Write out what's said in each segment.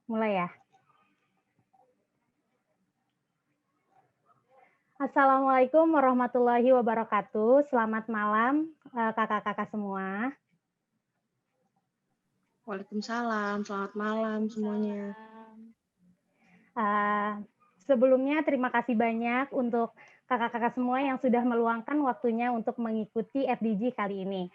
Mulai ya. Assalamualaikum warahmatullahi wabarakatuh. Selamat malam kakak-kakak semua. Waalaikumsalam, selamat malam semuanya. Sebelumnya terima kasih banyak untuk kakak-kakak semua yang sudah meluangkan waktunya untuk mengikuti FDG kali ini.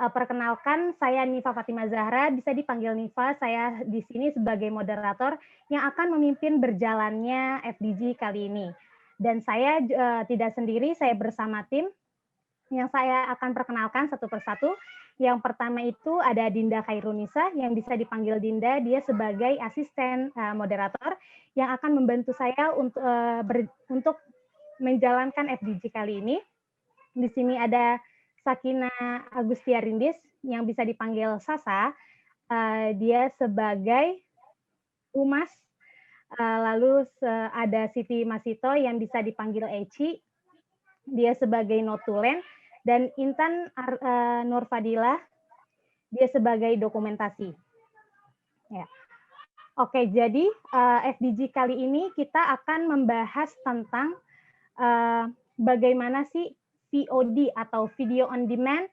Perkenalkan, saya Nifa Fatima Zahra, bisa dipanggil Nifa. Saya di sini sebagai moderator yang akan memimpin berjalannya FDG kali ini. Dan saya tidak sendiri, saya bersama tim yang saya akan perkenalkan satu persatu. Yang pertama itu ada Dinda Khairunisa, yang bisa dipanggil Dinda. Dia sebagai asisten moderator yang akan membantu saya untuk menjalankan FDG kali ini. Di sini ada Sakina Agustia Rindis, yang bisa dipanggil Sasa. Dia sebagai Umas. Lalu ada Siti Masito, yang bisa dipanggil Eci. Dia sebagai Notulen. Dan Intan Nurfadilah, dia sebagai dokumentasi. Ya. Oke, jadi FDG kali ini kita akan membahas tentang bagaimana sih VOD atau video on demand,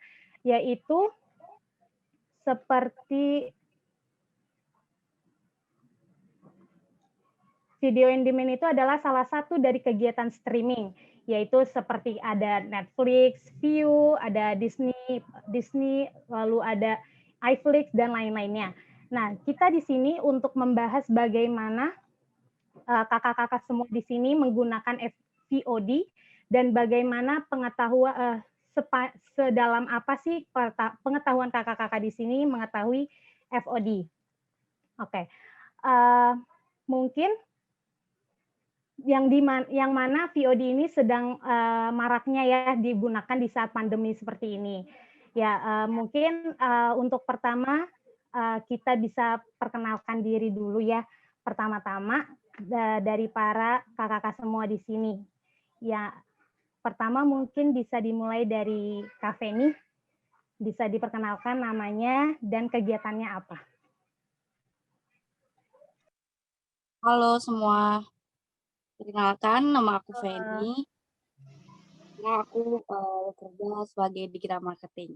yaitu seperti video on demand itu adalah salah satu dari kegiatan streaming, yaitu seperti ada Netflix, Viu, ada Disney, lalu ada iFlix dan lain-lainnya. Nah, kita di sini untuk membahas bagaimana kakak-kakak semua di sini menggunakan VOD dan bagaimana pengetahuan sedalam apa sih pengetahuan kakak-kakak di sini mengetahui VOD. Oke. Mungkin yang mana VOD ini sedang maraknya ya digunakan di saat pandemi seperti ini. Ya, mungkin untuk pertama kita bisa perkenalkan diri dulu ya. Pertama-tama dari para kakak-kakak semua di sini. Ya, pertama mungkin bisa dimulai dari Kak Feni. Bisa diperkenalkan namanya dan kegiatannya apa. Halo semua. Perkenalkan, nama aku Feni. Aku bekerja sebagai digital marketing.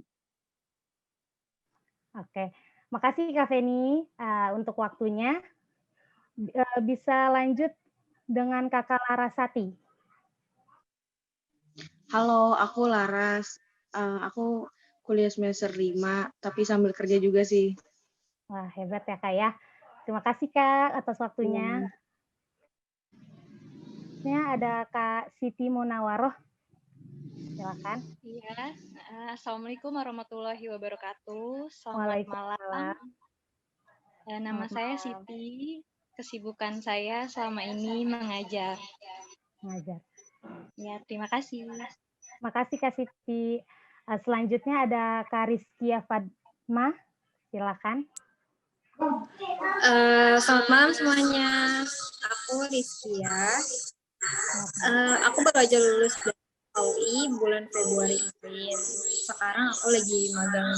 Oke, makasih Kak Feni untuk waktunya. Bisa lanjut dengan Kakak Larasati. Halo, aku Laras. Aku kuliah semester 5, tapi sambil kerja juga sih. Wah, hebat ya Kak ya. Terima kasih Kak atas waktunya. Ada Kak Siti Munawaroh. Silakan. Iya, Assalamualaikum warahmatullahi wabarakatuh. Selamat malam. Nama saya Siti. Kesibukan saya selama ini mengajar. Ya, terima kasih. Makasih Kak Siti. Selanjutnya ada Kak Rizkia Fatma. Silakan. Selamat malam semuanya. Aku Rizkia. Aku baru aja lulus dari UI bulan Februari kemarin. Sekarang aku lagi magang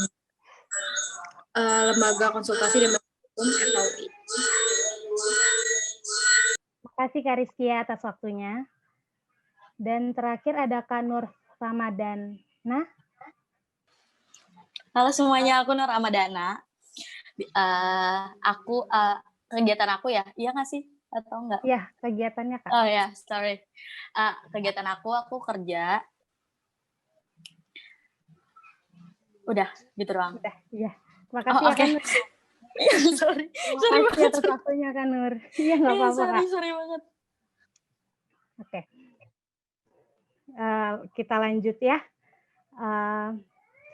lembaga konsultasi dan hukum FUI. Makasih Kak Rizkia atas waktunya. Dan terakhir ada Kak Nur Ramadana. Halo semuanya, aku Nur Ramadana. Kegiatan aku ya, iya nggak sih? Atau enggak? Iya, kegiatannya Kak. Oh ya, sorry. Kegiatan aku kerja. Udah, gitu doang. Udah, iya. Makasih ya Kak Nur. sorry makasih atas waktunya Kak Nur. Iya, nggak apa-apa Kak. Sorry banget. Oke. Kita lanjut ya.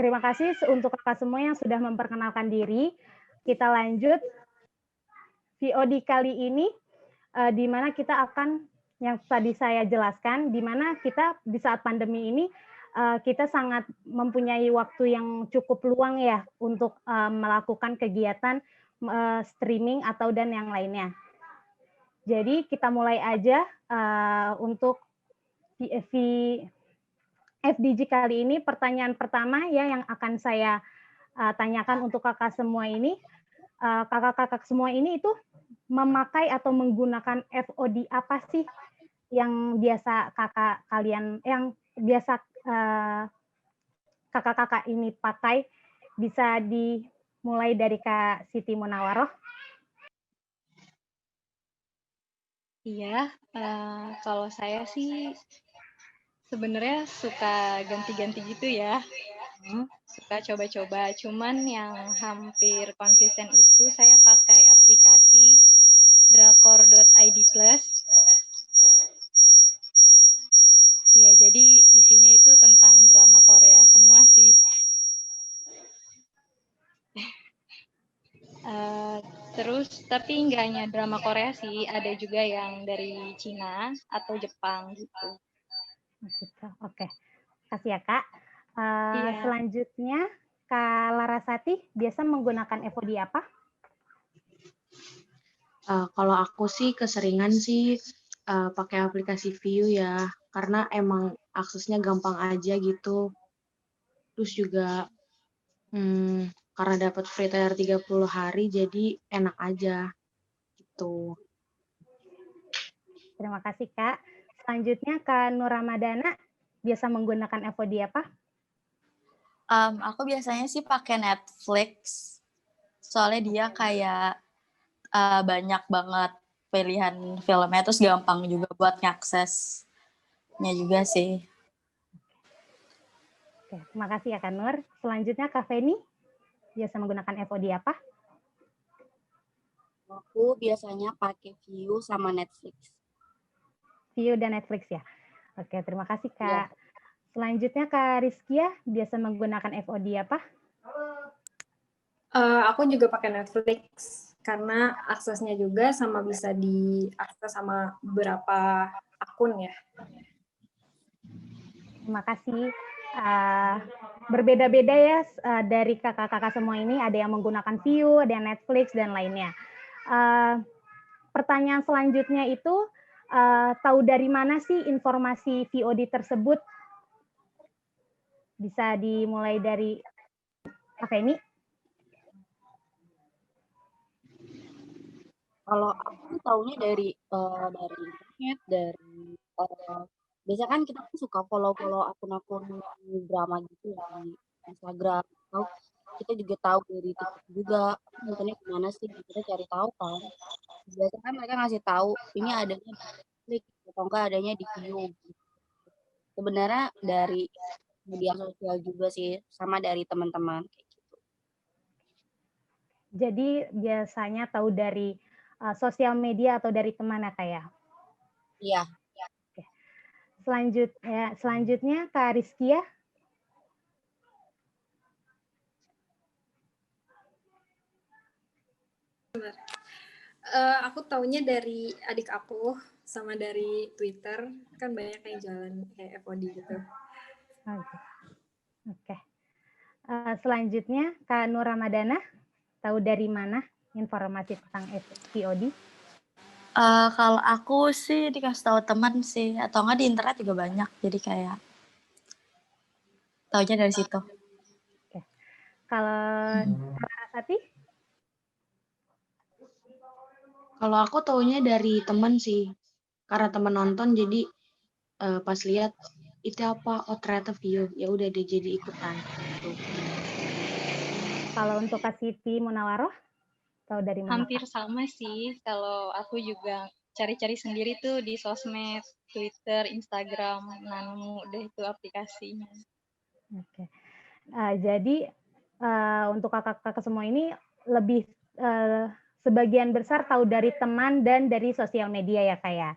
Terima kasih untuk kakak semua yang sudah memperkenalkan diri. Kita lanjut VOD kali ini, di mana kita akan, yang tadi saya jelaskan, di mana kita di saat pandemi ini, kita sangat mempunyai waktu yang cukup luang ya, untuk melakukan kegiatan streaming atau dan yang lainnya. Jadi kita mulai aja untuk FDG kali ini. Pertanyaan pertama ya yang akan saya tanyakan untuk kakak semua ini, kakak-kakak semua ini itu memakai atau menggunakan FOD apa sih yang biasa kakak-kakak ini pakai? Bisa dimulai dari Kak Siti Munawaroh. Iya, kalau saya sih sebenarnya suka ganti-ganti gitu ya. Suka coba-coba. Cuman yang hampir konsisten itu saya pakai aplikasi drakor.id plus. Ya, jadi isinya itu tentang drama Korea semua sih. Terus, tapi nggak hanya drama Korea sih, ada juga yang dari Cina atau Jepang gitu. Oke, kasih ya Kak. Iya. Selanjutnya, Kak Larasati biasa menggunakan FOD apa? Kalau aku sih keseringan sih pakai aplikasi View ya, karena emang aksesnya gampang aja gitu. Terus juga karena dapat free trial 30 hari, jadi enak aja gitu. Terima kasih Kak. Selanjutnya Kak Nur Ramadana biasa menggunakan FOD apa? Aku biasanya sih pakai Netflix, soalnya dia kayak banyak banget pilihan filmnya, terus gampang juga buat ngaksesnya juga sih. Oke, terima kasih ya Kak Nur. Selanjutnya Kak Feni biasa menggunakan FOD apa? Aku biasanya pakai View sama Netflix. View dan Netflix ya. Oke, terima kasih Kak. Iya. Selanjutnya Kak Rizkia biasa menggunakan FOD apa? Aku juga pakai Netflix karena aksesnya juga sama bisa diakses sama beberapa akun ya. Terima kasih. Berbeda-beda ya dari kakak-kakak semua ini. Ada yang menggunakan View, ada yang Netflix, dan lainnya. Pertanyaan selanjutnya itu, tahu dari mana sih informasi VOD tersebut? Bisa dimulai dari Kak Feni. Kalau aku taunya dari internet, dari biasa kan kita tuh suka follow akun-akun drama gitu ya di Instagram. Atau kita juga tahu dari TikTok juga nontonnya gimana sih, kita cari tahu kan. Biasanya kan mereka ngasih tahu ini adanya di Netflix atau enggak adanya di View. Sebenarnya dari media sosial juga sih, sama dari teman-teman kayak gitu. Jadi biasanya tahu dari sosial media atau dari teman ya Kak ya? Iya. Oke. Selanjutnya Kak Rizkia. Aku taunya dari adik aku sama dari Twitter, kan banyak yang jalan kayak FOD gitu. Oke. Selanjutnya Kak Nur Ramadana, tahu dari mana informasi tentang VOD? Kalau aku sih dikasih tahu teman sih, atau enggak di internet juga banyak, jadi kayak taunya dari situ. Oke. Kalau Larasati? Kalau aku taunya dari teman sih, karena teman nonton jadi pas lihat itu apa, oh ternyata View, ya udah deh jadi ikutan. Gitu. Kalau untuk Kak Siti Munawaroh, tahu dari mana? Hampir sama sih, kalau aku juga cari-cari sendiri tuh di sosmed, Twitter, Instagram, Nanu, deh itu aplikasinya. Oke. Jadi untuk kakak-kakak semua ini lebih sebagian besar tahu dari teman dan dari sosial media ya Kak ya.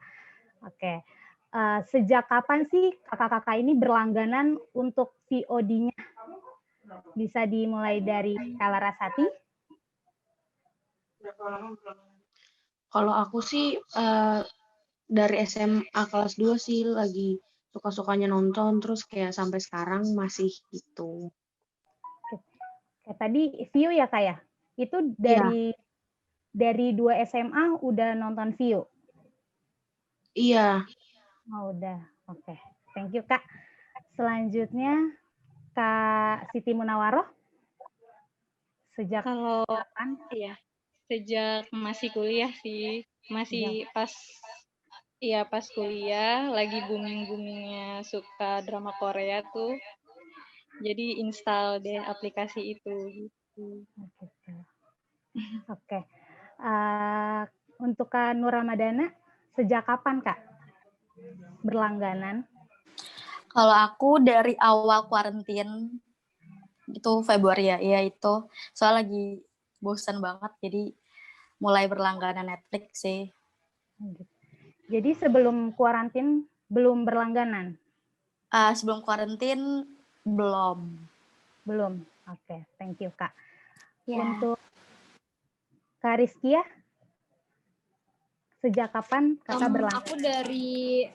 Oke. Sejak kapan sih kakak-kakak ini berlangganan untuk VOD-nya? Bisa dimulai dari Kak Larasati. Kalau aku sih dari SMA kelas 2 sih lagi suka-sukanya nonton, terus kayak sampai sekarang masih gitu. Tadi View ya Kak ya? Itu dari 2 SMA udah nonton View? Iya. Oh udah, oke. Thank you Kak. Selanjutnya Kak Siti Munawaroh. Sejak Kalau kapan? iya. Sejak masih kuliah sih, masih pas kuliah lagi booming-boomingnya suka drama Korea tuh, jadi install deh aplikasi itu gitu. Oke. Untuk Kak Nur Ramadana, sejak kapan Kak berlangganan? Kalau aku dari awal kuarantin itu Februari ya itu soalnya lagi bosan banget jadi mulai berlangganan Netflix sih. Jadi sebelum kuarantin belum berlangganan? Sebelum kuarantin belum. Belum. Oke, thank you Kak. Ya. Untuk Kak Rizkia, sejak kapan Kakak berlangganan? Aku dari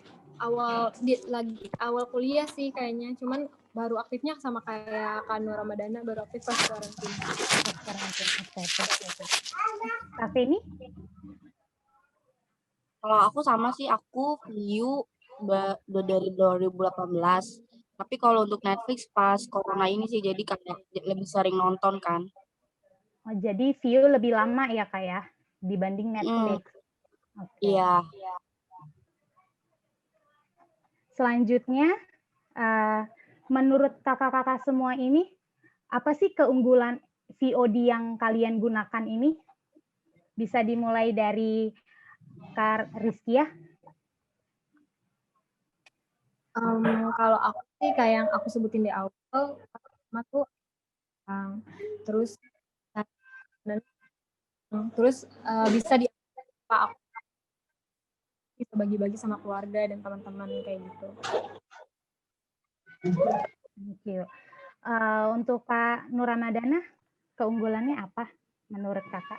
awal kuliah sih kayaknya, cuman baru aktifnya sama kayak Kak Nur Ramadana, baru aktif pas karantina. Kak Feni? Kalau aku sama sih, aku view dari 2018. Tapi kalau untuk Netflix pas corona ini sih, jadi kayak lebih sering nonton kan. Oh, jadi view lebih lama ya Kak ya dibanding Netflix. Oke. Iya. Selanjutnya, menurut kakak-kakak semua ini, apa sih keunggulan VOD yang kalian gunakan ini? Bisa dimulai dari Kak Rizkia. Kalau aku sih kayak yang aku sebutin di awal, pertama tuh terus bisa bisa bagi-bagi sama keluarga dan teman-teman kayak gitu. Thank you. Untuk Kak Nur Ramadana, keunggulannya apa menurut kakak?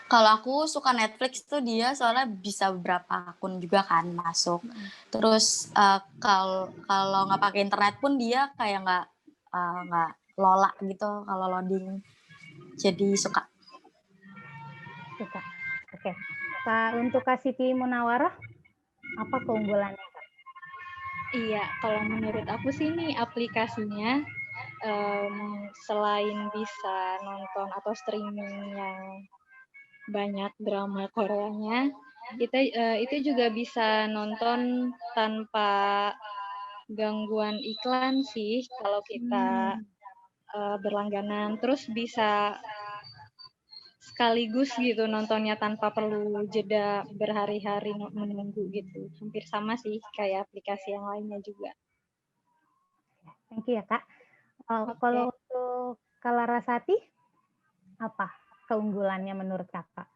Kalau aku suka Netflix tuh dia soalnya bisa beberapa akun juga kan masuk. Terus kalau nggak pakai internet pun dia kayak nggak lola gitu kalau loading. Jadi suka. Suka. Oke. Untuk Kak Siti Munawarah, apa keunggulannya? Iya, kalau menurut aku sih nih aplikasinya selain bisa nonton atau streaming yang banyak drama Koreanya, itu juga bisa nonton tanpa gangguan iklan sih kalau kita berlangganan. Terus bisa sekaligus gitu nontonnya tanpa perlu jeda berhari-hari menunggu gitu. Hampir sama sih kayak aplikasi yang lainnya juga. Thank you ya Kak. Kalau untuk Kak Larasati, apa keunggulannya menurut kakak?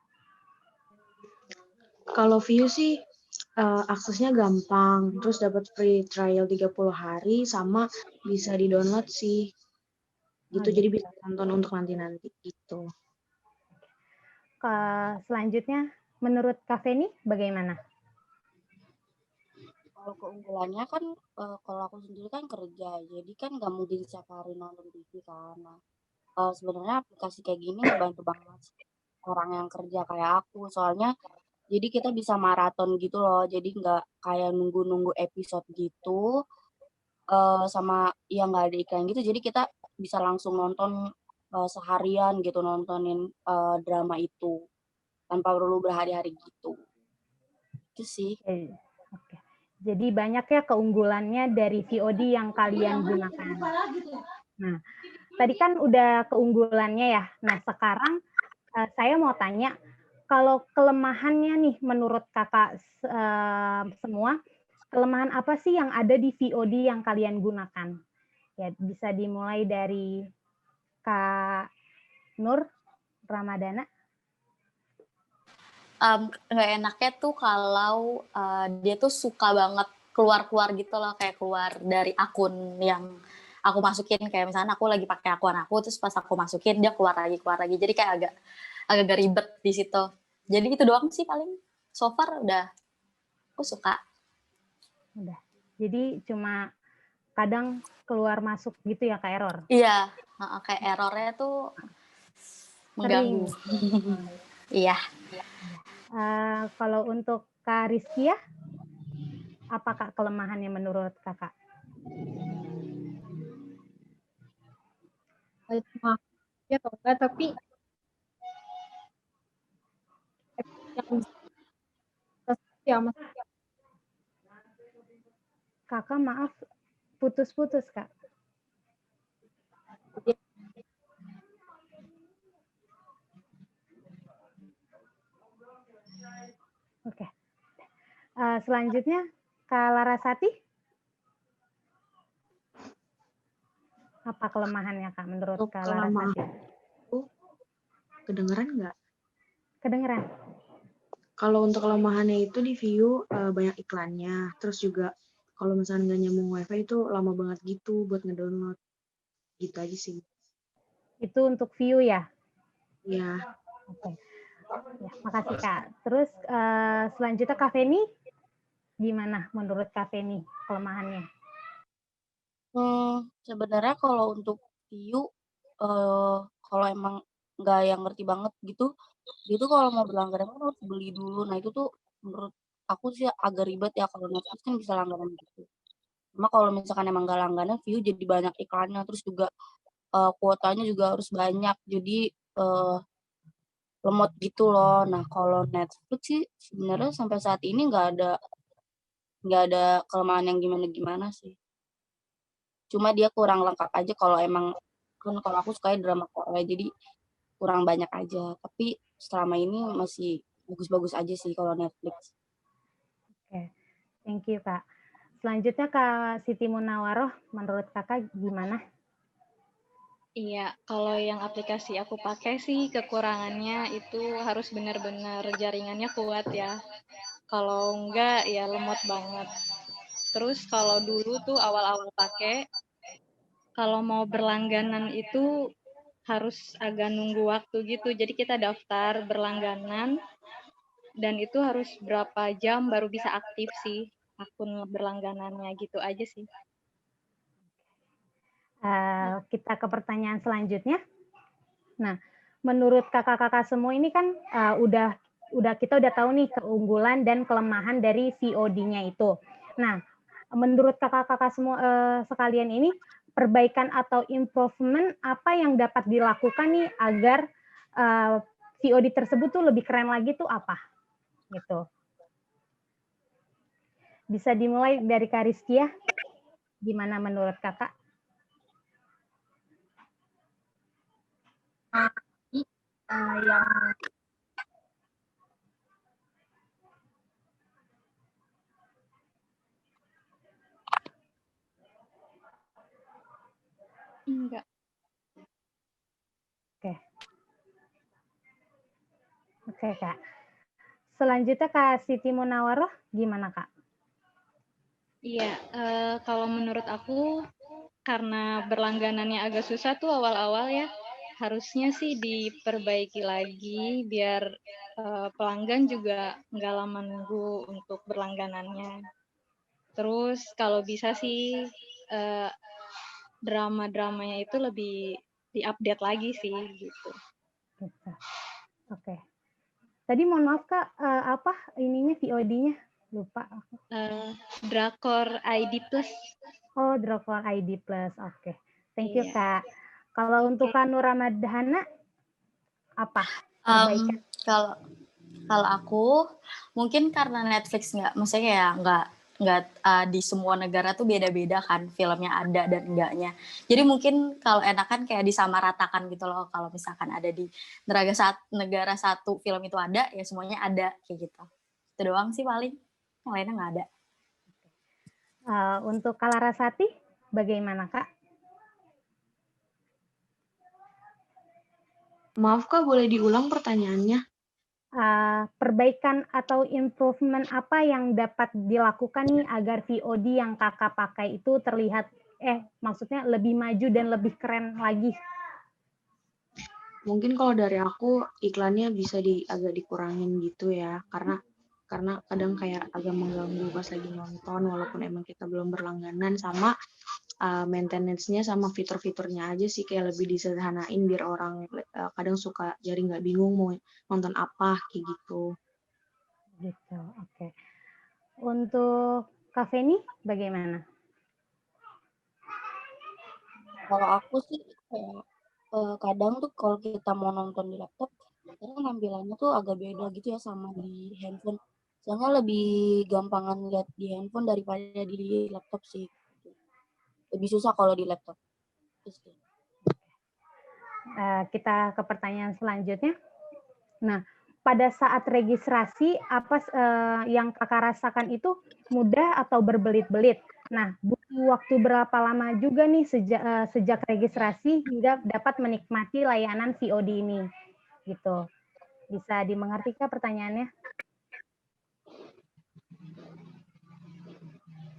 Kalau view sih aksesnya gampang, terus dapat free trial 30 hari, sama bisa di-download sih. Gitu, jadi bisa nonton untuk nanti-nanti gitu. Selanjutnya, menurut Kak Feni bagaimana? Kalau keunggulannya kan, kalau aku sendiri kan kerja, jadi kan nggak mungkin setiap hari nonton TV kan. Nah, sebenarnya aplikasi kayak gini ngebantu banget orang yang kerja kayak aku, soalnya jadi kita bisa maraton gitu loh, jadi nggak kayak nunggu-nunggu episode gitu, sama ya nggak ada iklan gitu, jadi kita bisa langsung nonton seharian gitu, nontonin drama itu tanpa perlu berhari-hari gitu. Itu sih. Oke. Jadi banyak ya keunggulannya dari VOD yang kalian gunakan. Nah, tadi kan udah keunggulannya ya. Nah, sekarang saya mau tanya, kalau kelemahannya nih menurut kakak semua, kelemahan apa sih yang ada di VOD yang kalian gunakan? Ya, bisa dimulai dari Kak Nur Ramadana. Nggak enaknya tuh kalau dia tuh suka banget keluar-keluar gitu loh, kayak keluar dari akun yang aku masukin, kayak misalnya aku lagi pakai akun aku, terus pas aku masukin dia keluar lagi, jadi kayak agak ribet di situ. Jadi itu doang sih paling. So far udah aku suka. Udah. Jadi cuma kadang keluar masuk gitu ya, Kak, error? Iya, kayak errornya tuh mengganggu. Iya. Kalau untuk Kak Rizkia, apa Kak kelemahannya menurut Kakak? Ya atau enggak, tapi yang ya Mas. Kakak maaf, putus-putus Kak. Oke. Selanjutnya Kak Larasati. Apa kelemahannya Kak menurut Untuk Kak kelemahan Larasati? itu kedengeran nggak? Kedengeran? Kalau untuk kelemahannya itu di view banyak iklannya, terus juga kalau misalnya nggak nyambung wifi itu lama banget gitu buat ngedownload, gitu aja sih. Itu untuk view ya? Ya, Oke. Ya, makasih Kak. Terus selanjutnya Kak Feni, gimana menurut Kak Feni kelemahannya? Sebenarnya kalau untuk view, kalau emang nggak yang ngerti banget gitu, dia tuh kalau mau berlangganan kan harus beli dulu. Nah itu tuh menurut aku sih agak ribet ya, kalau Netflix kan bisa langganan gitu. Cuma kalau misalkan emang nggak langganan, view jadi banyak iklannya, terus juga kuotanya juga harus banyak, jadi lemot gitu loh. Nah kalau Netflix sih sebenarnya sampai saat ini nggak ada kelemahan yang gimana-gimana sih. Cuma dia kurang lengkap aja kalau emang kan kalau aku suka drama Korea jadi kurang banyak aja. Tapi selama ini masih bagus-bagus aja sih kalau Netflix. Oke, thank you Kak. Selanjutnya Kak Siti Munawaroh, menurut Kakak gimana? Iya, kalau yang aplikasi aku pakai sih kekurangannya itu harus benar-benar jaringannya kuat ya. Kalau enggak ya lemot banget. Terus kalau dulu tuh awal-awal pakai, kalau mau berlangganan itu harus agak nunggu waktu gitu. Jadi kita daftar berlangganan dan itu harus berapa jam baru bisa aktif sih akun berlangganannya gitu aja sih. Kita ke pertanyaan selanjutnya. Nah, menurut kakak-kakak semua ini kan kita udah tahu nih keunggulan dan kelemahan dari VOD-nya itu. Nah, menurut kakak-kakak semua sekalian ini, perbaikan atau improvement apa yang dapat dilakukan nih agar VOD tersebut tuh lebih keren lagi tuh apa? Gitu. Bisa dimulai dari Kak Rizkia. Gimana menurut kakak? Yang Enggak. Oke, Kak. Selanjutnya Kak Siti Munawaroh, gimana Kak? Iya, kalau menurut aku karena berlangganannya agak susah tuh awal-awal ya, harusnya sih diperbaiki lagi biar pelanggan juga nggak lama nunggu untuk berlangganannya. Terus kalau bisa sih drama-dramanya itu lebih diupdate lagi sih gitu. Gitu. Oke. Tadi mohon maaf Kak, apa ininya VOD-nya? Lupa aku. Drakor ID Plus. Oh, Drakor ID Plus. Oke. Thank you Iya. Kak. Kalau untuk Kak Nur Ramadhana, apa perbaikan? Kalau aku mungkin karena Netflix maksudnya ya nggak di semua negara tuh beda-beda kan filmnya ada dan enggaknya. Jadi mungkin kalau enakan kayak disamaratakan gitu loh. Kalau misalkan ada di negara satu film itu ada, ya semuanya ada kayak gitu. Itu doang sih paling. Yang lainnya nggak ada. Untuk Kak Larasati, bagaimana Kak? maaf Kak, boleh diulang pertanyaannya? Perbaikan atau improvement apa yang dapat dilakukan nih agar VOD yang kakak pakai itu terlihat maksudnya lebih maju dan lebih keren lagi? Mungkin kalau dari aku iklannya bisa agak dikurangin gitu ya, karena kadang kayak agak mengganggu pas lagi nonton walaupun emang kita belum berlangganan, sama maintenance-nya sama fitur-fiturnya aja sih kayak lebih disederhanain biar orang kadang suka jadi nggak bingung mau nonton apa kayak gitu. Gitu, oke. Untuk Kak Feni, bagaimana? Kalau aku sih kayak kadang tuh kalau kita mau nonton di laptop karena tampilannya tuh agak beda gitu ya sama di handphone. Soalnya lebih gampangan lihat di handphone daripada di laptop sih. Lebih susah kalau di laptop. Kita ke pertanyaan selanjutnya. Nah, pada saat registrasi, apa yang kakak rasakan itu mudah atau berbelit-belit? Nah, butuh waktu berapa lama juga nih sejak registrasi hingga dapat menikmati layanan VOD ini? Gitu. Bisa dimengerti kah pertanyaannya?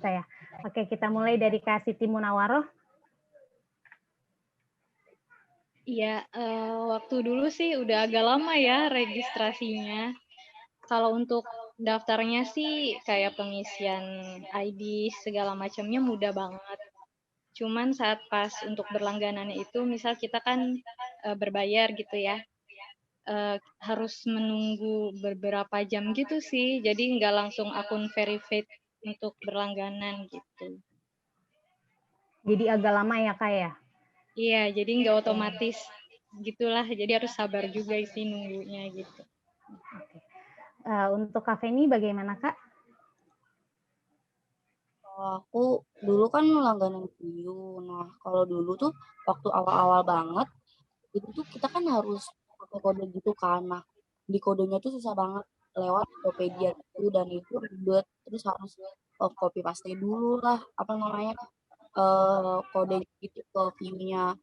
Saya. Oke, kita mulai dari Kak Siti Munawaroh. Iya, waktu dulu sih udah agak lama ya registrasinya. Kalau untuk daftarnya sih kayak pengisian ID segala macamnya mudah banget. Cuman saat pas untuk berlangganannya itu, misal kita kan berbayar gitu ya, harus menunggu beberapa jam gitu sih. Jadi nggak langsung akun verified untuk berlangganan gitu. Jadi agak lama ya Kak ya? Iya, jadi nggak otomatis gitulah. Jadi harus sabar juga sih nunggunya gitu. Untuk Kak Feni bagaimana Kak? Aku dulu kan langganan Viu. Nah, kalau dulu tuh waktu awal-awal banget, itu tuh kita kan harus pakai kode gitu kan. Nah, di kodenya tuh susah banget lewat Tokopedia itu dan itu ribet. Terus harus copy paste dulu lah, apa namanya, kode gitu ke view-nya.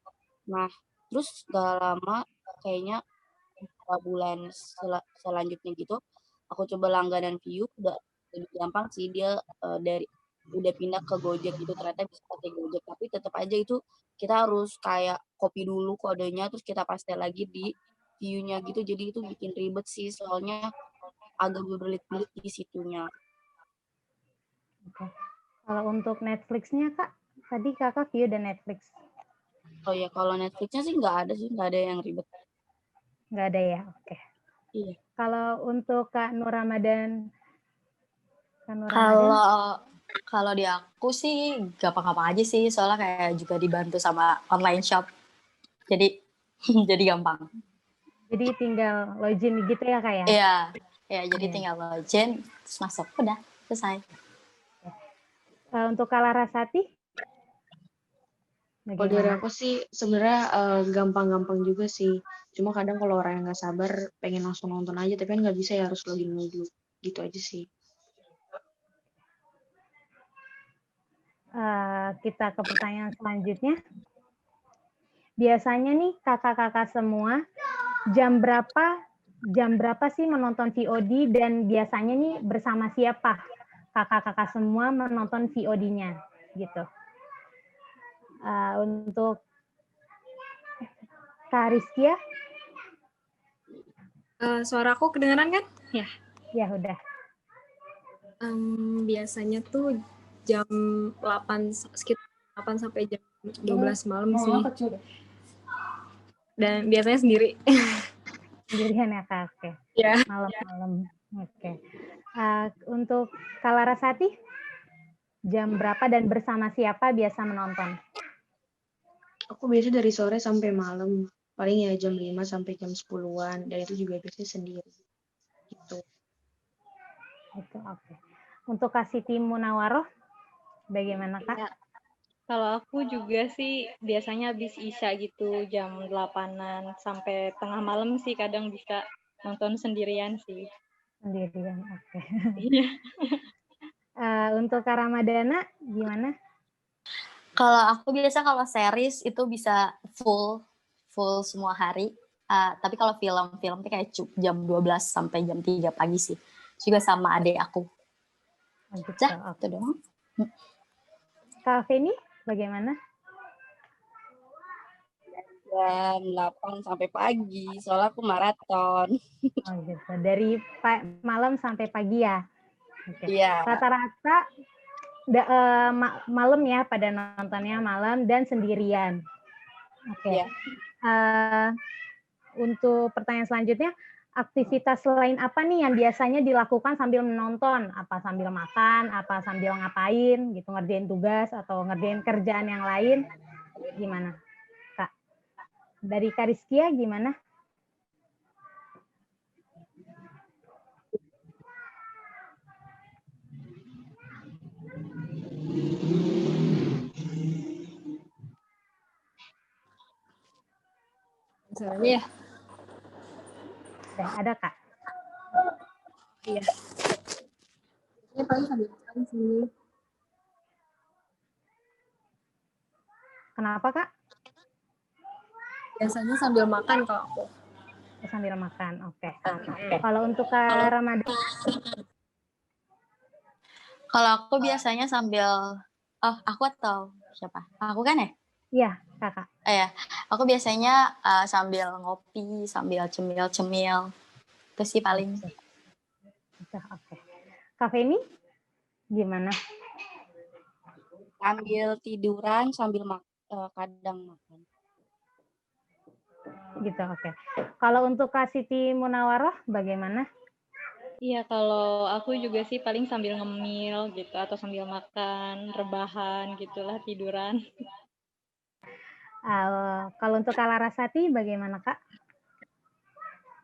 Nah, terus gak lama kayaknya beberapa bulan selanjutnya gitu, aku coba langganan Viu, udah lebih gampang sih dia dari udah pindah ke Gojek gitu, ternyata bisa pakai Gojek, tapi tetap aja itu kita harus kayak copy dulu kodenya terus kita paste lagi di view-nya gitu, jadi itu bikin ribet sih soalnya agak berbelit-belit di situnya. Oke. Kalau untuk Netflix-nya Kak, tadi Kakak view dan Netflix. Oh ya, kalau Netflix-nya sih nggak ada yang ribet. Nggak ada ya, oke. Iya. Kalau untuk Kak Nur Ramadan, Kalau di aku sih gampang-gampang aja sih, soalnya kayak juga dibantu sama online shop. Jadi jadi gampang. Jadi tinggal login gitu ya Kak ya? Iya, jadi tinggal login, terus masuk, udah selesai. Untuk Kak Larasati? Kalau dari aku sih sebenarnya gampang-gampang juga sih. Cuma kadang kalau orang yang nggak sabar pengen langsung nonton aja, tapi kan nggak bisa ya, harus login dulu. Gitu aja sih. Kita ke pertanyaan selanjutnya. Biasanya nih kakak-kakak semua jam berapa sih menonton VOD dan biasanya nih bersama siapa kakak-kakak semua menonton VOD-nya gitu. Untuk Kak Rizkia, Suara aku kedengaran kan? Ya. ya udah. Biasanya tuh jam 8 sekitar 8 sampai jam 12 malam sih. Dan biasanya sendiri. Sendirian ya Kak? Oke. Ya. Malam-malam. Oke. Untuk Kak Larasati, jam berapa dan bersama siapa biasa menonton? Aku biasa dari sore sampai malam. Paling ya jam 5 sampai jam 10-an. Dan itu juga biasanya sendiri. Gitu. Itu oke. Untuk Kak Siti Munawaroh, bagaimana Kak? Ya, kalau aku juga sih biasanya habis Isya gitu, jam 8-an sampai tengah malam sih kadang bisa nonton sendirian sih. Sendirian, oke. Iya. Untuk Kak Ramadana, gimana? Kalau aku biasa kalau series itu bisa full semua hari. Tapi kalau film tuh kayak jam 12 sampai jam 3 pagi sih. Juga sama adik aku. Gitu, Itu doang. Kak Feni, bagaimana? Jam 8 sampai pagi, soalnya aku maraton. Oh gitu, dari malam sampai pagi ya? Okay. Iya. Rata-rata malam ya, pada nontonnya malam dan sendirian. Oke. Iya. Untuk pertanyaan selanjutnya, aktivitas lain apa nih yang biasanya dilakukan sambil menonton? Apa sambil makan, apa sambil ngapain gitu, ngerjain tugas atau ngerjain kerjaan yang lain? Gimana, Kak? Dari Kak Rizkia gimana? suaranya ya. Oke, ada Kak? Iya. Ini paling sambil makan sih. Kenapa Kak? Biasanya sambil makan kalau aku. Sambil makan, oke. Kalau untuk Kak Ramadan, Kalau aku biasanya sambil, aku atau siapa? Aku kan ya? iya Kakak. Ya, aku biasanya sambil ngopi, sambil cemil-cemil. Itu sih paling. Oke. Kak Feni, gimana? Sambil tiduran, sambil kadang makan. Gitu, oke. Kalau untuk Kak Siti Munawaroh, bagaimana? Iya, kalau aku juga sih paling sambil ngemil gitu atau sambil makan, rebahan gitulah, tiduran. Kalau untuk Kak Larasati, bagaimana Kak?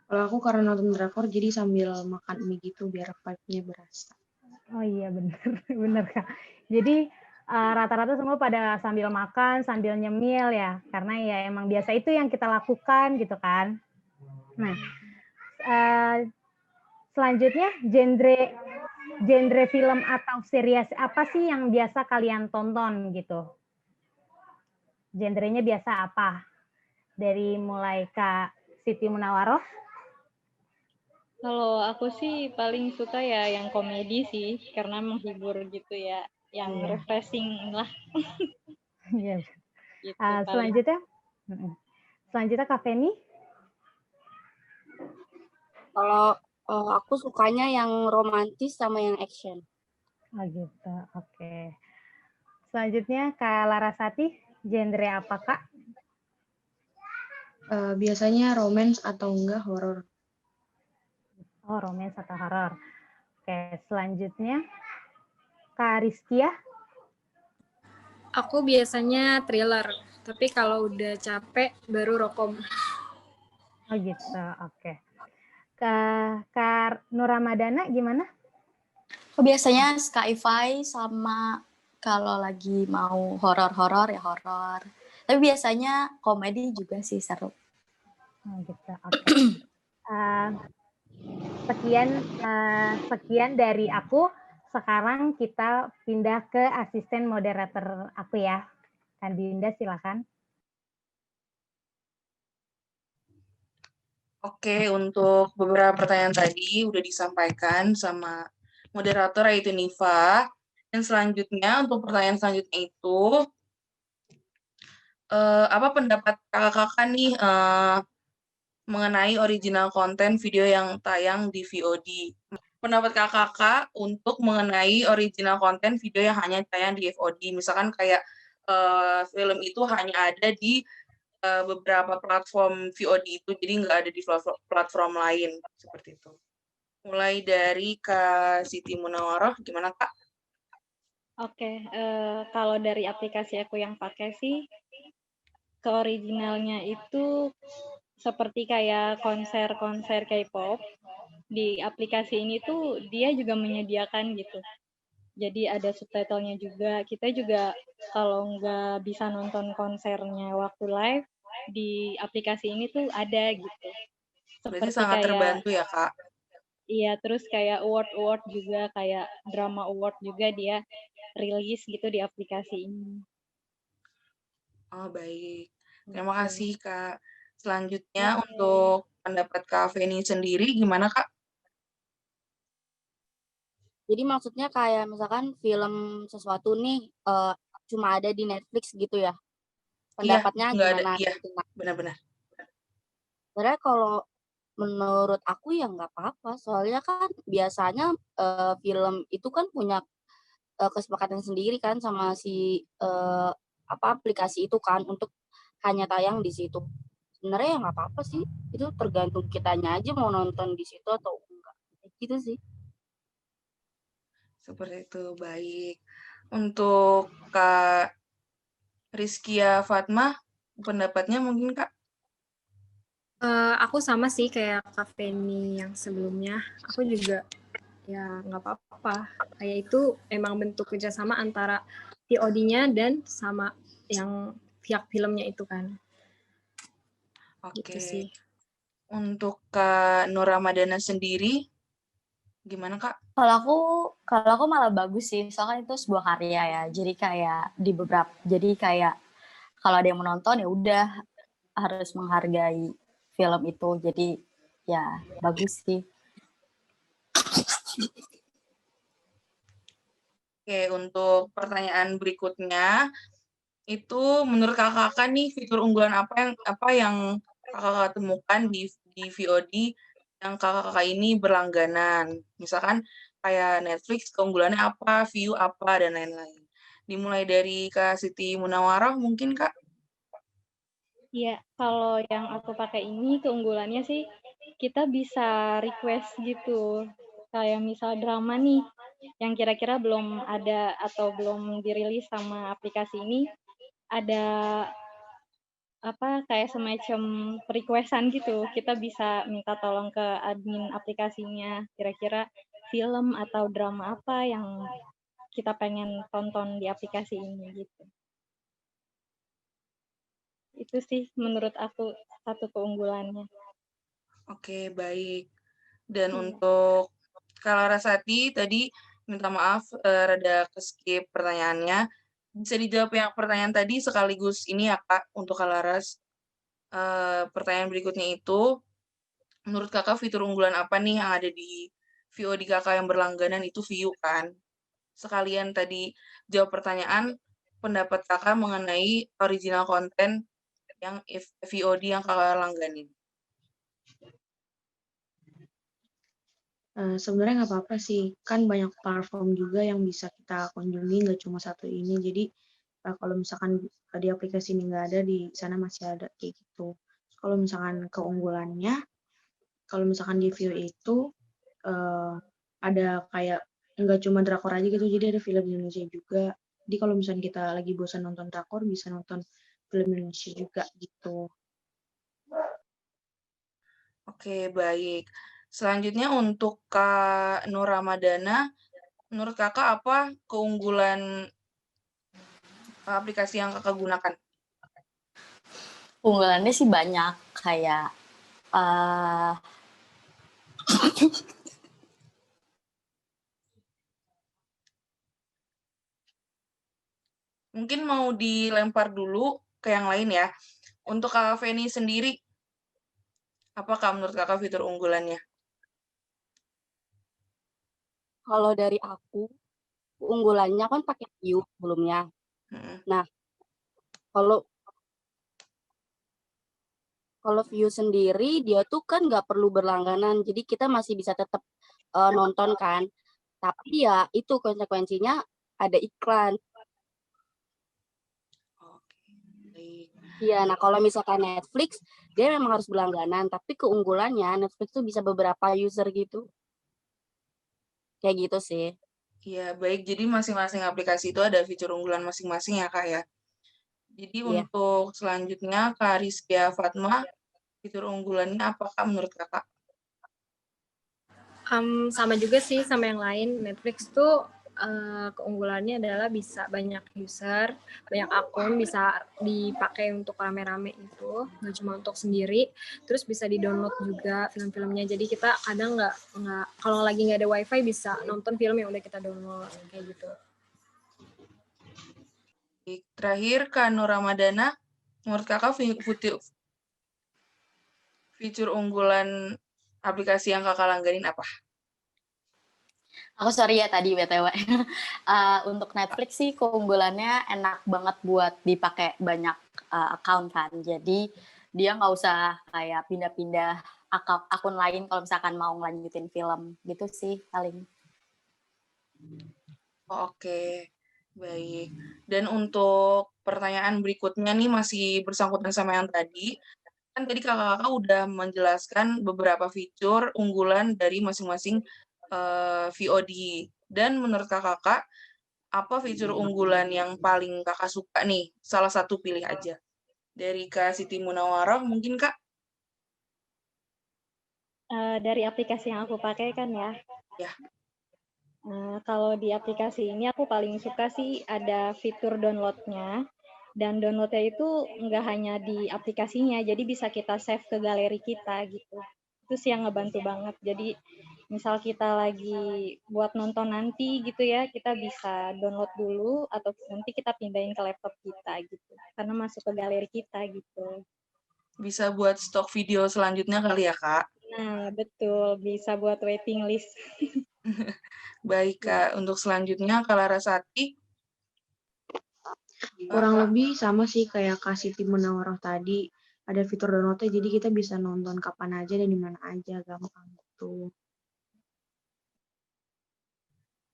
Kalau aku karena nonton drakor jadi sambil makan mie gitu biar vibe-nya berasa. Oh iya benar, benar Kak. Jadi rata-rata semua pada sambil makan, sambil nyemil ya, karena ya emang biasa itu yang kita lakukan gitu kan. Nah, selanjutnya genre film atau series apa sih yang biasa kalian tonton gitu? Genrenya biasa apa? Dari mulai Kak Siti Munawaroh. Kalau aku sih paling suka ya yang komedi sih, karena menghibur gitu ya, yang refreshing lah. Iya. Gitu, Selanjutnya Kak Feni. Kalau aku sukanya yang romantis sama yang action. Oh gitu, oke. Selanjutnya Kak Larasati, genre apa Kak? Biasanya romance atau enggak horor. Oh, romance atau horor. Oke, selanjutnya Kak Rizkia. Aku biasanya thriller, tapi kalau udah capek baru rokom. Oh gitu, oke. Kak Nur Ramadana gimana? Aku biasanya sci-fi sama kalau lagi mau horor-horor ya horor. Tapi biasanya komedi juga sih seru. Oh gitu, oke. Sekian dari aku. Sekarang kita pindah ke asisten moderator aku ya. Kak Dinda silakan. Oke, untuk beberapa pertanyaan tadi udah disampaikan sama moderator yaitu Niva. Dan selanjutnya untuk pertanyaan selanjutnya itu apa pendapat kakak-kakak nih mengenai original konten video yang tayang di VOD? Pendapat kakak untuk mengenai original konten video yang hanya tayang di VOD, misalkan kayak film itu hanya ada di beberapa platform VOD itu, jadi nggak ada di platform lain, seperti itu. Mulai dari Kak Siti Munawaroh, gimana Kak? Oke, kalau dari aplikasi aku yang pakai sih, ke originalnya itu seperti kayak konser-konser K-pop, di aplikasi ini tuh dia juga menyediakan gitu. Jadi ada subtitlenya juga. Kita juga kalau nggak bisa nonton konsernya waktu live, di aplikasi ini tuh ada gitu. Berarti Seperti sangat kayak, terbantu ya Kak? iya, terus kayak award-award juga, kayak drama award juga dia rilis gitu di aplikasi ini. Oh baik, terima kasih Kak. Selanjutnya untuk pendapat Kak Feni sendiri, gimana Kak? Jadi maksudnya kayak misalkan film sesuatu nih cuma ada di Netflix gitu ya? Pendapatnya nggak ada, gimana? iya, benar-benar. Sebenarnya kalau menurut aku ya nggak apa-apa, soalnya kan biasanya film itu kan punya kesepakatan sendiri kan sama si aplikasi itu kan untuk hanya tayang di situ. Sebenarnya ya nggak apa-apa sih, itu tergantung kitanya aja mau nonton di situ atau enggak. Gitu sih. Seperti itu, baik. Untuk Kak Rizkia Fatma, pendapatnya mungkin Kak? Aku sama sih kayak Kak Feni yang sebelumnya. Aku juga ya nggak apa-apa. Kayak itu emang bentuk kerjasama antara VOD-nya dan sama yang pihak filmnya itu kan. gitu Oke. sih. Untuk Kak Nur Ramadana sendiri, gimana Kak? Kalau aku malah bagus sih, soalnya itu sebuah karya ya. Jadi kayak kalau ada yang menonton ya udah harus menghargai film itu. Jadi ya bagus sih. Oke, untuk pertanyaan berikutnya, itu menurut kakak nih fitur unggulan apa yang kakak temukan di VOD yang kakak ini berlangganan? Misalkan kayak Netflix keunggulannya apa, View apa, dan lain-lain. Dimulai dari Kak Siti Munawarah mungkin Kak? Iya, kalau yang aku pakai ini keunggulannya sih kita bisa request gitu. Kayak misal drama nih yang kira-kira belum ada atau belum dirilis sama aplikasi ini, ada kayak semacam requestan gitu. Kita bisa minta tolong ke admin aplikasinya, kira-kira film atau drama apa yang kita pengen tonton di aplikasi ini gitu. Itu sih menurut aku satu keunggulannya. Oke, baik. Dan Iya. untuk Kak Larasati tadi minta maaf rada keskip pertanyaannya. Bisa dijawab yang pertanyaan tadi sekaligus ini ya Kak untuk Kak Laras. Pertanyaan berikutnya itu, menurut Kakak fitur unggulan apa nih yang ada di VOD Kakak yang berlangganan itu View kan? Sekalian tadi jawab pertanyaan pendapat Kakak mengenai original konten yang VOD yang Kakak langganin. Sebenarnya nggak apa-apa sih, kan banyak platform juga yang bisa kita kunjungi, nggak cuma satu ini. Jadi kalau misalkan di aplikasi ini nggak ada, di sana masih ada kayak gitu. Kalau misalkan keunggulannya, kalau misalkan di View itu ada kayak nggak cuma drakor aja gitu, jadi ada film Indonesia juga. Jadi kalau misalnya kita lagi bosan nonton drakor, bisa nonton film Indonesia juga gitu. Oke, baik. Selanjutnya untuk Kak Nur Ramadana, menurut Kakak apa keunggulan aplikasi yang Kakak gunakan? Keunggulannya sih banyak, kayak Mungkin mau dilempar dulu ke yang lain ya. Untuk Kak Feni sendiri, apakah menurut Kakak fitur unggulannya? Kalau dari aku, keunggulannya kan pakai View sebelumnya. Nah, kalau View sendiri dia tuh kan nggak perlu berlangganan, jadi kita masih bisa tetap nonton kan. Tapi ya itu konsekuensinya ada iklan. Iya, nah kalau misalkan Netflix, dia memang harus berlangganan, tapi keunggulannya Netflix tuh bisa beberapa user gitu. Kayak gitu sih. Iya, baik. Jadi masing-masing aplikasi itu ada fitur unggulan masing-masing ya, Kak ya. Jadi untuk selanjutnya, Kak Rizkia Fatma, fitur unggulannya apakah menurut Kakak? Sama juga sih sama yang lain. Netflix tuh keunggulannya adalah bisa banyak user, banyak akun, bisa dipakai untuk rame-rame itu, nggak cuma untuk sendiri. Terus bisa di-download juga film-filmnya. Jadi kita kadang nggak kalau lagi nggak ada wifi bisa nonton film yang udah kita download kayak gitu. Terakhir, Kak Nur Ramadana, menurut Kakak fitur unggulan aplikasi yang Kakak langganin apa? Aku sorry ya tadi BTW. Untuk Netflix sih keunggulannya enak banget buat dipakai banyak account kan. Jadi dia nggak usah kayak pindah-pindah akun lain kalau misalkan mau ngelanjutin film gitu sih paling. Oke, baik. Dan untuk pertanyaan berikutnya nih masih bersangkutan sama yang tadi. Kan tadi kakak-kakak udah menjelaskan beberapa fitur unggulan dari masing-masing VOD. Dan menurut kakak-kakak, apa fitur unggulan yang paling kakak suka nih? Salah satu pilih aja. Dari Kak Siti Munawarah mungkin Kak? Dari aplikasi yang aku pakai kan ya. Ya. Kalau di aplikasi ini aku paling suka sih ada fitur download-nya. Dan downloadnya itu nggak hanya di aplikasinya, jadi bisa kita save ke galeri kita gitu. Itu sih yang ngebantu banget. Jadi misal kita lagi buat nonton nanti gitu ya, kita bisa download dulu atau nanti kita pindahin ke laptop kita gitu. Karena masuk ke galeri kita gitu. Bisa buat stok video selanjutnya kali ya, Kak? Nah, betul. Bisa buat waiting list. Baik, Kak. Untuk selanjutnya, Kak Larasati. Kurang lebih sama sih kayak Kak Siti Munawaroh tadi. Ada fitur downloadnya, jadi kita bisa nonton kapan aja dan di mana aja, gampang gitu.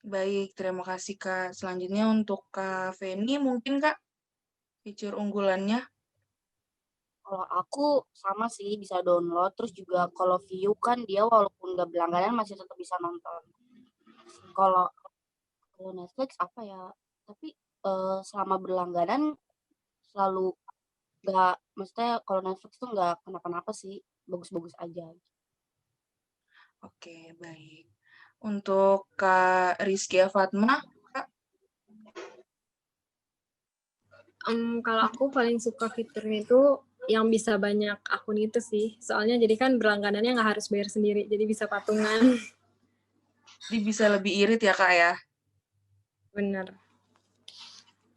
Baik, terima kasih, Kak. Selanjutnya untuk Kak Feni, mungkin, Kak, fitur unggulannya. Kalau aku sama sih bisa download, terus juga kalau view kan dia walaupun nggak berlangganan masih tetap bisa nonton. Kalau Netflix apa ya? Tapi selama berlangganan selalu nggak, maksudnya kalau Netflix tuh nggak kenapa-napa sih, bagus-bagus aja. Oke, baik. Untuk Kak Rizkia Fatma, Kak, Kalau aku paling suka fiturnya itu yang bisa banyak akun itu sih. Soalnya jadi kan berlangganannya nggak harus bayar sendiri, jadi bisa patungan. jadi bisa lebih irit ya, Kak, ya? Bener.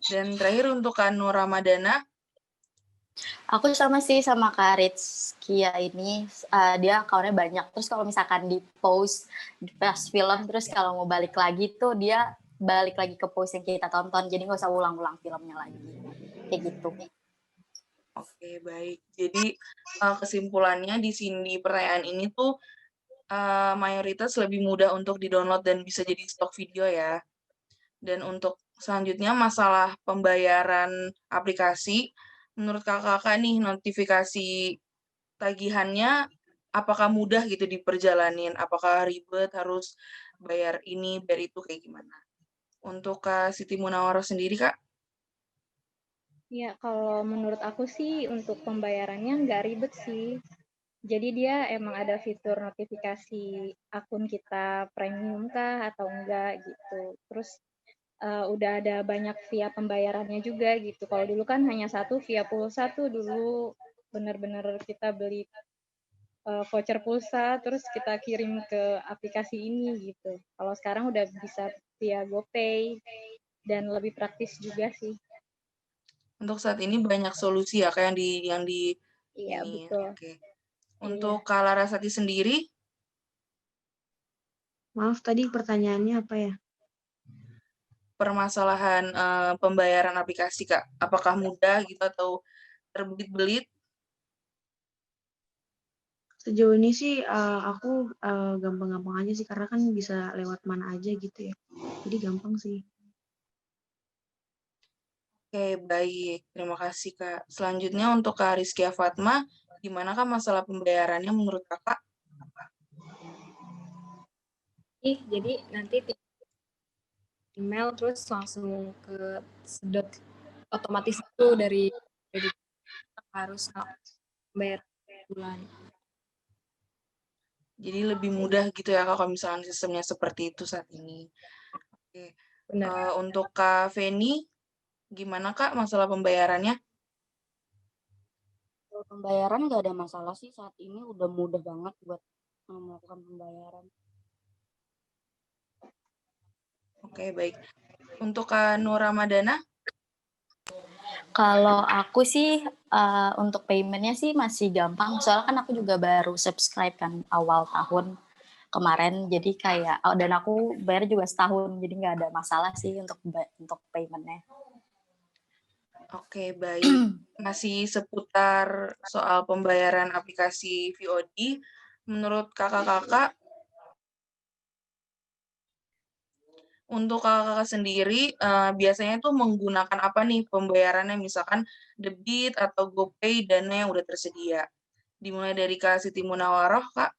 Dan terakhir untuk Kak Nur Ramadana, Aku sama sih sama Kak Rizkia ini, dia akunnya banyak. Terus kalau misalkan di post pas film, terus kalau mau balik lagi tuh dia balik lagi ke post yang kita tonton. Jadi nggak usah ulang-ulang filmnya lagi. Kayak gitu. oke, baik. Jadi kesimpulannya di sini pertanyaan ini tuh mayoritas lebih mudah untuk di-download dan bisa jadi stok video ya. Dan untuk selanjutnya masalah pembayaran aplikasi, menurut kakak nih notifikasi tagihannya apakah mudah gitu diperjalanin? Apakah ribet harus bayar ini, bayar itu kayak gimana? Untuk Kak Siti Munawaroh sendiri, Kak? Ya, kalau menurut aku sih untuk pembayarannya nggak ribet sih. Jadi dia emang ada fitur notifikasi akun kita premium kah atau enggak gitu. Terus udah ada banyak via pembayarannya juga gitu. Kalau dulu kan hanya satu via pulsa tuh dulu benar-benar kita beli voucher pulsa terus kita kirim ke aplikasi ini gitu. Kalau sekarang udah bisa via GoPay dan lebih praktis juga sih. Untuk saat ini banyak solusi ya, kayak yang di Iya, ini. betul. Oke. Iya. Untuk Kak Larasati sendiri, Maaf tadi pertanyaannya apa ya? permasalahan pembayaran aplikasi, Kak. Apakah mudah gitu atau terbelit-belit? Sejauh ini sih aku gampang-gampang aja sih karena kan bisa lewat mana aja gitu ya. Jadi gampang sih. Oke, baik. Terima kasih, Kak. Selanjutnya untuk Kak Rizkia Fatma, gimana Kak masalah pembayarannya menurut Kakak? Jadi nanti email terus langsung ke sedot otomatis itu dari harus bayar bulan. Jadi lebih mudah gitu ya Kak kalau misalkan sistemnya seperti itu saat ini. Oke. Benar. Untuk Kak Feni, gimana Kak masalah pembayarannya? Kalau pembayaran nggak ada masalah sih, saat ini udah mudah banget buat melakukan pembayaran. Oke, baik. Untuk Kak Nur Ramadana, Kalau aku sih untuk paymentnya sih masih gampang. Soalnya kan aku juga baru subscribe kan awal tahun kemarin. Jadi kayak dan aku bayar juga setahun. Jadi nggak ada masalah sih untuk paymentnya. oke, baik. Masih seputar soal pembayaran aplikasi VOD, menurut kakak-kakak, untuk kakak-kakak sendiri, biasanya tuh menggunakan apa nih pembayarannya? Misalkan debit atau GoPay, dana yang udah tersedia. Dimulai dari Kak Siti Munawaroh, Kak.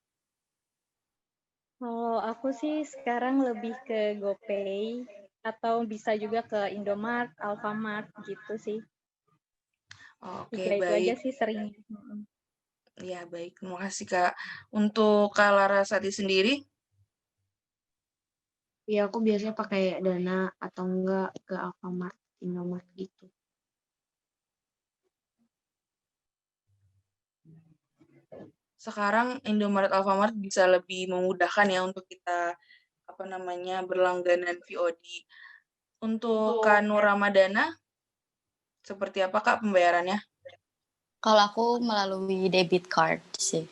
Kalau aku sih sekarang lebih ke GoPay atau bisa juga ke Indomart, Alfamart gitu sih. Oke, Tiga itu aja baik. sih sering. Ya, baik. Terima kasih, Kak. Untuk Kak Larasati sendiri, Ya aku biasanya pakai Dana atau enggak ke Alfamart, Indomart gitu. sekarang Indomaret, Alfamart bisa lebih memudahkan ya untuk kita berlangganan VOD. Untuk Kak Nur Ramadana, seperti apa Kak pembayarannya? Kalau aku melalui debit card sih.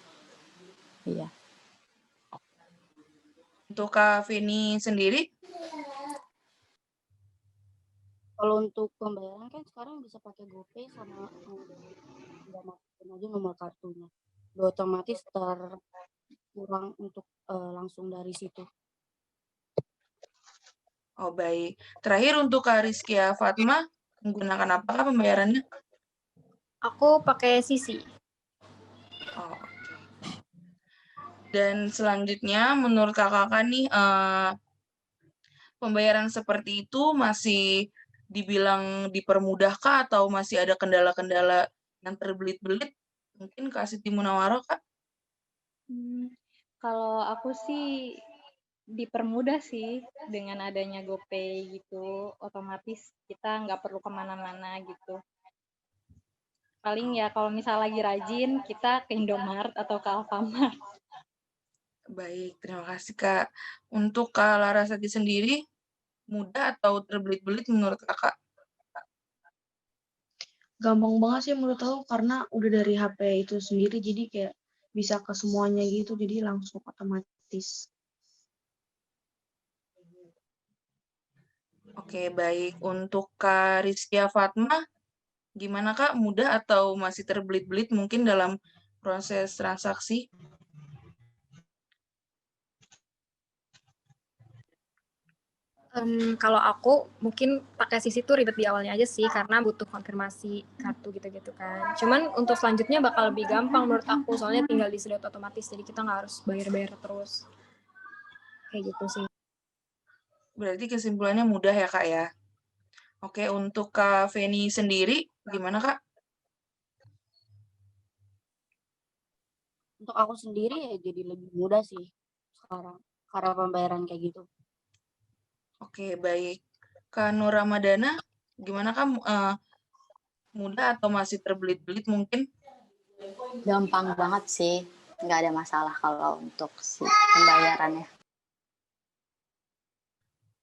Iya. Untuk Kak Vini sendiri? Kalau untuk pembayaran kan sekarang bisa pakai GoPay sama nggak masukin aja nomor kartunya. Udah otomatis terkurang untuk langsung dari situ. Oh baik. Terakhir untuk Kak Rizkia Fatma, menggunakan apakah pembayarannya? Aku pakai Sisi. Oh, oke. Dan selanjutnya menurut kakak nih, pembayaran seperti itu masih dibilang dipermudahkah atau masih ada kendala-kendala yang terbelit-belit? Mungkin Kak Siti Munawaroh, Kak? Kalau aku sih dipermudah sih dengan adanya GoPay gitu, otomatis kita nggak perlu kemana-mana gitu. Paling ya kalau misal lagi rajin, kita ke Indomaret atau ke Alfamart. Baik, terima kasih Kak. Untuk Kak Larasati sendiri, mudah atau terbelit-belit menurut Kakak? Gampang banget sih menurut aku karena udah dari HP itu sendiri jadi kayak bisa ke semuanya gitu jadi langsung otomatis. Oke, baik. Untuk Kak Rizkia Fatma, gimana Kak? Mudah atau masih terbelit-belit mungkin dalam proses transaksi? Kalau aku mungkin pakai Sisi tuh ribet di awalnya aja sih karena butuh konfirmasi kartu gitu-gitu kan. Cuman untuk selanjutnya bakal lebih gampang menurut aku soalnya tinggal disedot otomatis jadi kita nggak harus bayar-bayar terus. Kayak gitu sih. Berarti kesimpulannya mudah ya Kak ya? Oke, untuk Kak Feni sendiri, gimana Kak? Untuk aku sendiri ya jadi lebih mudah sih sekarang karena pembayaran kayak gitu. Oke, baik. Kak Nur Ramadana, gimana Kak? Mudah atau masih terbelit-belit mungkin? Gampang banget sih. Nggak ada masalah kalau untuk si pembayarannya.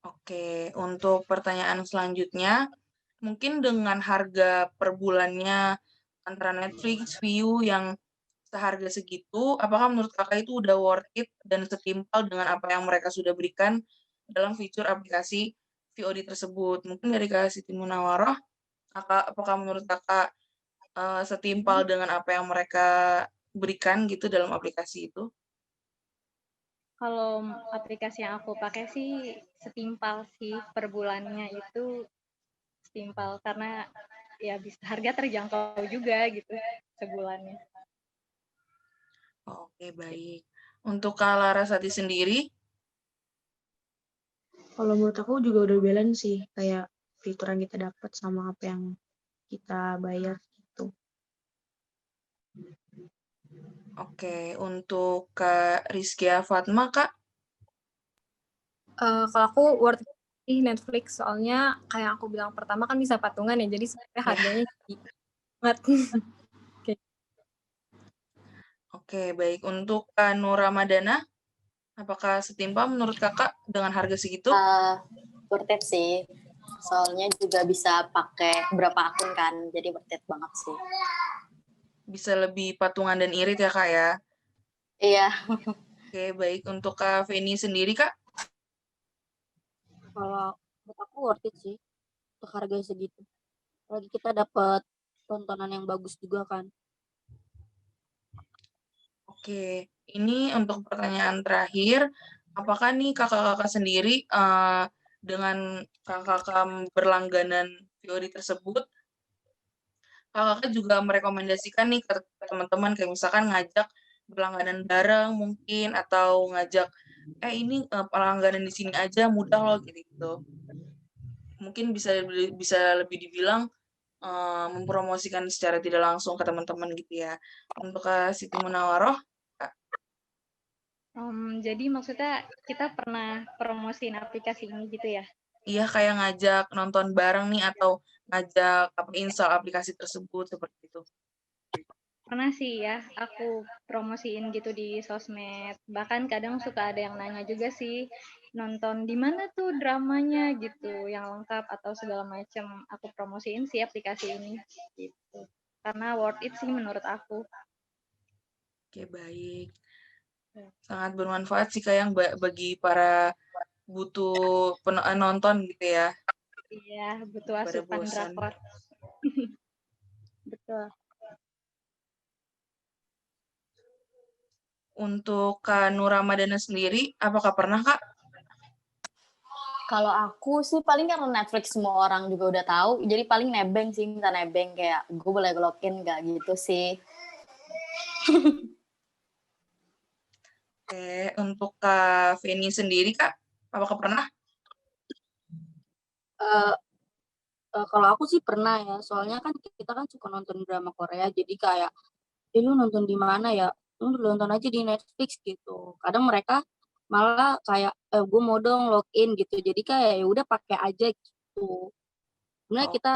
Oke, untuk pertanyaan selanjutnya, mungkin dengan harga per bulannya antara Netflix, Viu yang seharga segitu, apakah menurut kakak itu udah worth it dan setimpal dengan apa yang mereka sudah berikan dalam fitur aplikasi VOD tersebut? Mungkin dari Kak Siti Munawaroh, apakah menurut kakak setimpal dengan apa yang mereka berikan gitu dalam aplikasi itu? Kalau aplikasi yang aku pakai sih setimpal sih, per bulannya itu setimpal karena ya bisa harga terjangkau juga gitu sebulannya. Oke, baik. Untuk Kak Larasati sendiri, Kalau menurut aku juga udah balance sih kayak fitur yang kita dapat sama apa yang kita bayar gitu. oke. Untuk Kak Rizkia Fatma, Kak, Kalau aku worth it Netflix soalnya kayak aku bilang pertama kan bisa patungan ya jadi sebenarnya harganya banget. oke, baik. Untuk Kak Nur Ramadana, apakah setimpal menurut kakak dengan harga segitu? Worth it sih. Soalnya juga bisa pakai berapa akun kan, jadi worth it banget sih. Bisa lebih patungan dan irit ya, Kak ya? Iya. Oke, baik. Untuk Kak Feni sendiri, Kak? Kalau menurut aku worth it sih untuk harga segitu. Lagi kita dapat tontonan yang bagus juga kan. Oke, ini untuk pertanyaan terakhir, apakah nih kakak-kakak sendiri dengan kakak-kakak berlangganan VOD tersebut, kakak juga merekomendasikan nih ke teman-teman kayak misalkan ngajak berlangganan bareng mungkin atau ngajak ini pelangganan di sini aja mudah loh gitu. Mungkin bisa lebih dibilang mempromosikan secara tidak langsung ke teman-teman gitu ya. Untuk Kak Siti Munawaroh, Jadi maksudnya kita pernah promosiin aplikasi ini gitu ya? iya kayak ngajak nonton bareng nih atau ngajak install aplikasi tersebut seperti itu. Pernah sih ya, aku promosiin gitu di sosmed. Bahkan kadang suka ada yang nanya juga sih, nonton di mana tuh dramanya gitu, yang lengkap atau segala macam. Aku promosiin sih aplikasi ini gitu. Karena worth it sih menurut aku. Oke, baik. Sangat bermanfaat sih kayak bagi para butuh nonton gitu ya, Iya, butuh pada asupan bosan. drakor. Betul. Untuk Kak Nur Ramadana sendiri, apakah pernah Kak? Kalau aku sih paling karena Netflix semua orang juga udah tahu, jadi paling nebeng sih, minta nebeng kayak gue boleh login nggak gitu sih. Oke, untuk Kak Feni sendiri Kak, apakah pernah? Eh, kalau aku sih pernah ya, soalnya kan kita kan suka nonton drama Korea, jadi kayak, lu nonton di mana ya? Lu nonton aja di Netflix gitu. Kadang mereka malah kayak, gue mau dong login gitu. Jadi kayak ya udah pakai aja gitu. Sebenarnya Oh, kita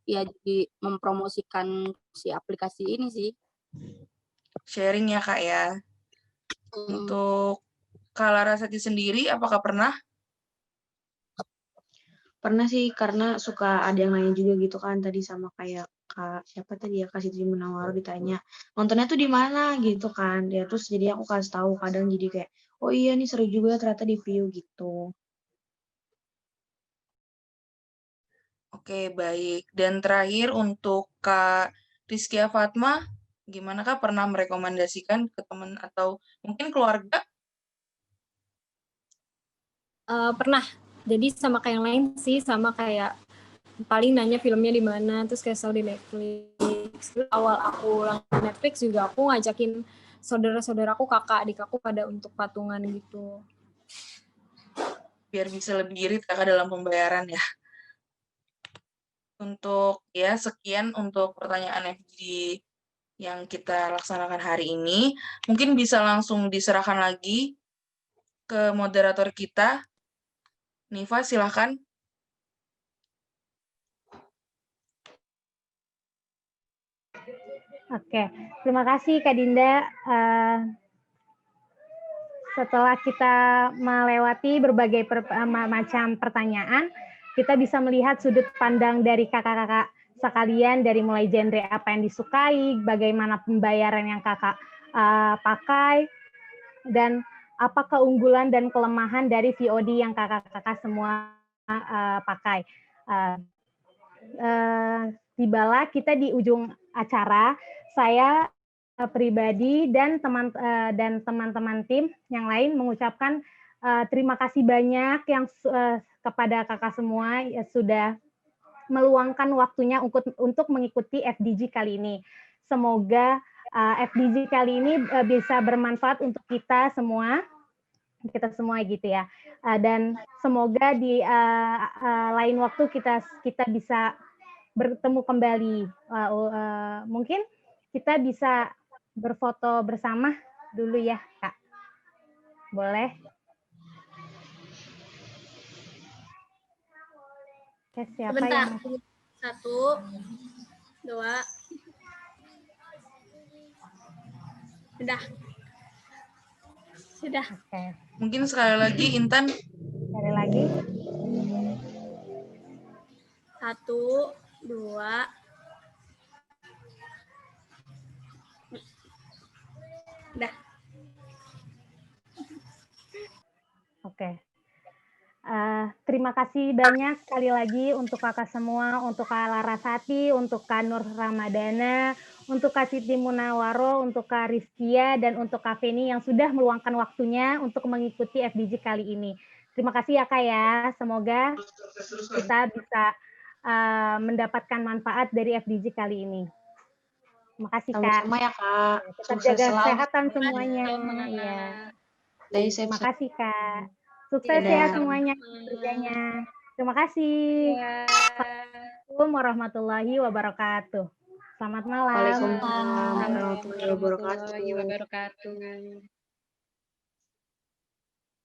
ya jadi mempromosikan si aplikasi ini sih. sharing ya Kak ya. Untuk Kak Larasati sendiri, apakah pernah? Pernah sih, karena suka ada yang nanya juga gitu kan tadi sama kayak Kak siapa tadi ya, Kak Siti Munawaro ditanya, nontonnya tuh di mana gitu kan. Ya terus jadi aku kasih tahu kadang jadi kayak, oh iya nih seru juga ternyata di view gitu. Oke, baik. Dan terakhir untuk Kak Rizkia Fatma, gimana Kak pernah merekomendasikan ke teman atau mungkin keluarga? Pernah. Jadi sama kayak yang lain sih, sama kayak paling nanya filmnya di mana, terus kayak selalu di Netflix. Terus awal aku langganan Netflix juga aku ngajakin saudara-saudaraku, kakak, adik aku pada untuk patungan gitu. Biar bisa lebih irit Kakak dalam pembayaran ya. Untuk ya sekian untuk pertanyaan FG yang kita laksanakan hari ini. Mungkin bisa langsung diserahkan lagi ke moderator kita. Nifa, silahkan. Oke, terima kasih Kak Dinda. Setelah kita melewati berbagai macam pertanyaan, kita bisa melihat sudut pandang dari kakak-kakak sekalian dari mulai genre apa yang disukai, bagaimana pembayaran yang kakak pakai, dan apa keunggulan dan kelemahan dari VOD yang kakak-kakak semua pakai. Tibalah kita di ujung acara. Saya pribadi dan teman-teman tim yang lain mengucapkan terima kasih banyak yang kepada kakak semua ya, sudah meluangkan waktunya untuk mengikuti FDG kali ini. Semoga FDG kali ini bisa bermanfaat untuk kita semua gitu ya. Dan semoga di lain waktu kita bisa bertemu kembali. Mungkin kita bisa berfoto bersama dulu ya, Kak. Boleh? Oke, siapa Sebentar. yang... 1, 2. Sudah. Oke. Mungkin sekali lagi, Intan. Sekali lagi. 1, 2. Udah. Oke. Terima kasih banyak sekali lagi untuk kakak semua, untuk Kak Larasati, untuk Kak Nur Ramadana, untuk Kak Siti Munawaro, untuk Kak Rizkia, dan untuk Kak Feni yang sudah meluangkan waktunya untuk mengikuti FDG kali ini. Terima kasih ya Kak ya, semoga kita bisa mendapatkan manfaat dari FDG kali ini. Terima kasih Kak. Sama-sama ya Kak. Tetap jaga kesehatan semuanya. Iya. Terima kasih Kak. Sukses ya semuanya kerjanya. Terima kasih. Assalamualaikum warahmatullahi wabarakatuh. Selamat malam. Waalaikumsalam warahmatullahi wabarakatuh. Warahmatullahi wabarakatuh.